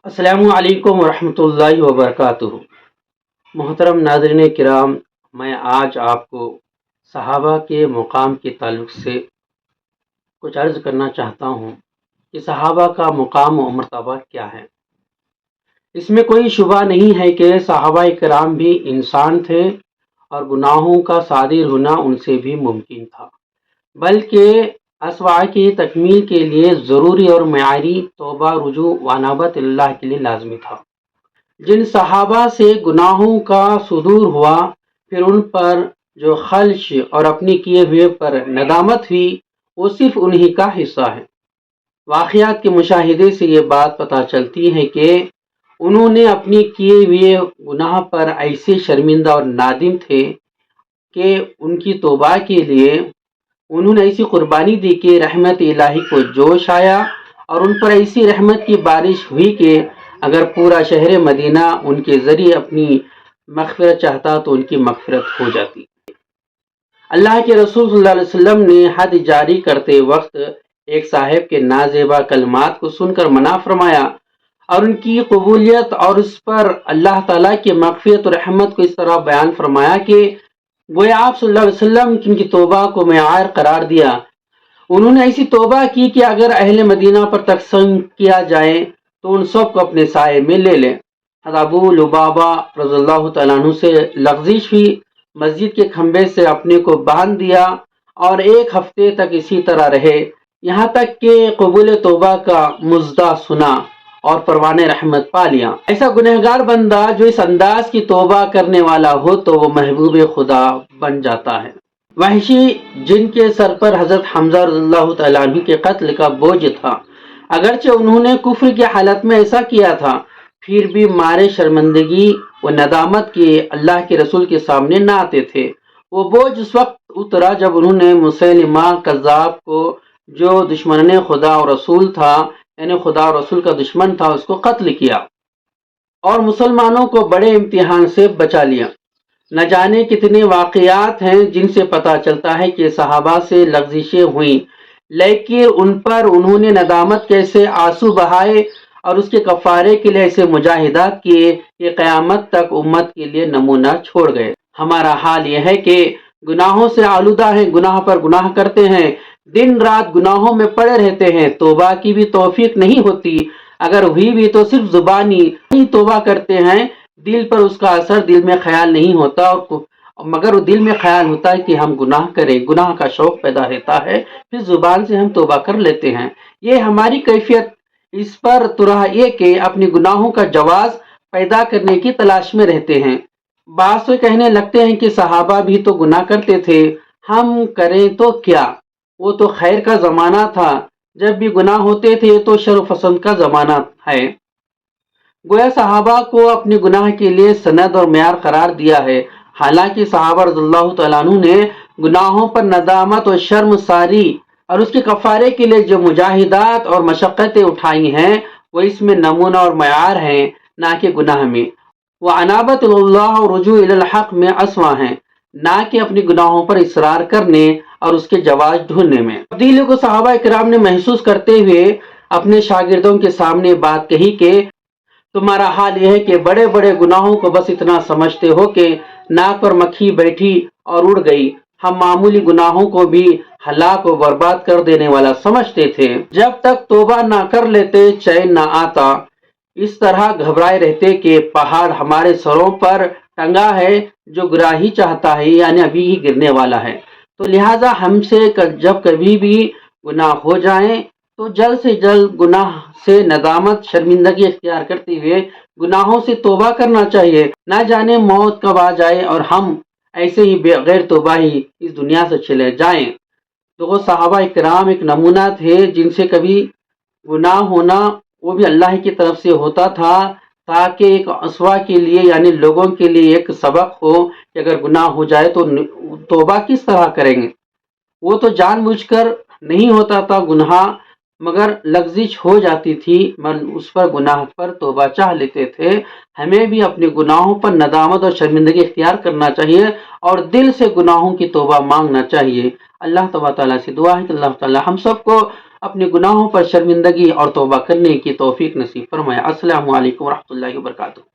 السلام علیکم ورحمۃ اللہ وبرکاتہ۔ محترم ناظرین کرام، میں آج آپ کو صحابہ کے مقام کے تعلق سے کچھ عرض کرنا چاہتا ہوں کہ صحابہ کا مقام و مرتبہ کیا ہے۔ اس میں کوئی شبہ نہیں ہے کہ صحابہ کرام بھی انسان تھے اور گناہوں کا صادر ہونا ان سے بھی ممکن تھا، بلکہ اسوا کی تکمیل کے لیے ضروری اور معیاری توبہ، رجوع و انابت اللہ کے لیے لازمی تھا۔ جن صحابہ سے گناہوں کا صدور ہوا، پھر ان پر جو خلش اور اپنے کیے ہوئے پر ندامت ہوئی، وہ صرف انہی کا حصہ ہے۔ واقعات کے مشاہدے سے یہ بات پتہ چلتی ہے کہ انہوں نے اپنے کیے ہوئے گناہ پر ایسے شرمندہ اور نادم تھے کہ ان کی توبہ کے لیے انہوں نے ایسی قربانی دی کہ رحمت الہی کو جوش آیا اور ان پر ایسی رحمت کی بارش ہوئی کہ اگر پورا شہر مدینہ ان کے ذریعے اپنی مغفرت چاہتا تو ان کی مغفرت ہو جاتی۔ اللہ کے رسول صلی اللہ علیہ وسلم نے حد جاری کرتے وقت ایک صاحب کے نازیبا کلمات کو سن کر منع فرمایا اور ان کی قبولیت اور اس پر اللہ تعالیٰ کی مغفرت و رحمت کو اس طرح بیان فرمایا کہ گویا آپ صلی اللہ علیہ وسلم کی ان کی توبہ کو معیار قرار دیا۔ انہوں نے ایسی توبہ کی کہ اگر اہل مدینہ پر تقسیم کیا جائے تو ان سب کو اپنے سائے میں لے لیں۔ ابو لبابہ رضی اللہ تعالیٰ عنہ سے لغزش ہوئی، مسجد کے کھمبے سے اپنے کو باندھ دیا اور ایک ہفتے تک اسی طرح رہے، یہاں تک کہ قبول توبہ کا مژدہ سنا اور پروانِ رحمت پا لیا۔ ایسا گنہگار بندہ جو اس انداز کی توبہ کرنے والا ہو تو وہ محبوب خدا بن جاتا ہے۔ وحشی جن کے سر پر حضرت حمزہ رضی اللہ تعالیٰ عنہ کے قتل کا بوجھ تھا، اگرچہ انہوں نے کفر کی حالت میں ایسا کیا تھا، پھر بھی مارے شرمندگی و ندامت کے اللہ کے رسول کے سامنے نہ آتے تھے۔ وہ بوجھ اس وقت اترا جب انہوں نے مسیلمہ کذاب کو، جو دشمن خدا و رسول تھا، یعنی خدا و رسول کا دشمن تھا، اس کو قتل کیا اور مسلمانوں کو بڑے امتحان سے بچا لیا۔ نہ جانے کتنے واقعات ہیں جن سے پتہ چلتا ہے کہ صحابہ سے لغزشیں ہوئیں، لیکن ان پر انہوں نے ندامت کیسے آنسو بہائے اور اس کے کفارے کے لیے ایسے مجاہدات کیے کہ قیامت تک امت کے لیے نمونہ چھوڑ گئے۔ ہمارا حال یہ ہے کہ گناہوں سے آلودہ ہیں، گناہ پر گناہ کرتے ہیں، دن رات گناہوں میں پڑے رہتے ہیں، توبہ کی بھی توفیق نہیں ہوتی، اگر ہوئی بھی تو صرف زبانی ہی توبہ کرتے ہیں، دل پر اس کا اثر، دل میں خیال نہیں ہوتا، مگر وہ دل میں خیال ہوتا ہے کہ ہم گناہ کریں، گناہ کا شوق پیدا رہتا ہے، پھر زبان سے ہم توبہ کر لیتے ہیں۔ یہ ہماری کیفیت، اس پر ترہ یہ کہ اپنے گناہوں کا جواز پیدا کرنے کی تلاش میں رہتے ہیں۔ بعض تو کہنے لگتے ہیں کہ صحابہ بھی تو گناہ کرتے تھے، ہم کریں تو کیا، وہ تو خیر کا زمانہ تھا، جب بھی گناہ ہوتے تھے تو شر و فساد کا زمانہ ہے۔ گویا صحابہ کو اپنے گناہ کے لیے سند اور معیار قرار دیا ہے، حالانکہ صحابہ رضی اللہ تعالیٰ عنہ نے گناہوں پر ندامت اور شرم ساری اور اس کے کفارے کے لیے جو مجاہدات اور مشقتیں اٹھائی ہیں، وہ اس میں نمونہ اور معیار ہیں، نہ کہ گناہ میں۔ وہ انابت اللہ اور رجوع الی الحق میں اسوا ہیں، نہ کہ اپنے گناہوں پر اصرار کرنے اور اس کے جواز ڈھونڈنے میں۔ تبدیلی کو صحابہ کرام نے محسوس کرتے ہوئے اپنے شاگردوں کے سامنے بات کہی کہ تمہارا حال یہ ہے کہ بڑے بڑے گناہوں کو بس اتنا سمجھتے ہو کہ ناک پر مکھی بیٹھی اور اڑ گئی، ہم معمولی گناہوں کو بھی ہلاک و برباد کر دینے والا سمجھتے تھے۔ جب تک توبہ نہ کر لیتے چین نہ آتا، اس طرح گھبرائے رہتے کہ پہاڑ ہمارے سروں پر ٹنگا ہے جو گرا ہی چاہتا ہے، یعنی ابھی ہی گرنے والا ہے۔ تو لہٰذا ہم سے جب کبھی بھی گناہ ہو جائیں تو جلد سے جلد گناہ سے ندامت، شرمندگی اختیار کرتے ہوئے گناہوں سے توبہ کرنا چاہیے۔ نہ جانے موت کب آ جائے اور ہم ایسے ہی بغیر توبہ ہی اس دنیا سے چلے جائیں۔ تو وہ صحابہ کرام ایک نمونہ تھے جن سے کبھی گناہ ہونا وہ بھی اللہ کی طرف سے ہوتا تھا، تاکہ ایک اسوا کے لیے، یعنی لوگوں کے لیے ایک سبق ہو کہ اگر گناہ ہو جائے تو توبہ کس طرح کریں گے۔ وہ تو جان بوجھ کر نہیں ہوتا تھا گناہ، مگر لغزش ہو جاتی تھی، اس پر گناہ پر توبہ چاہ لیتے تھے۔ ہمیں بھی اپنے گناہوں پر ندامت اور شرمندگی اختیار کرنا چاہیے اور دل سے گناہوں کی توبہ مانگنا چاہیے۔ اللہ تعالیٰ سے دعا ہے کہ اللہ تعالیٰ ہم سب کو اپنے گناہوں پر شرمندگی اور توبہ کرنے کی توفیق نصیب فرمائے۔ السلام علیکم ورحمۃ اللہ وبرکاتہ۔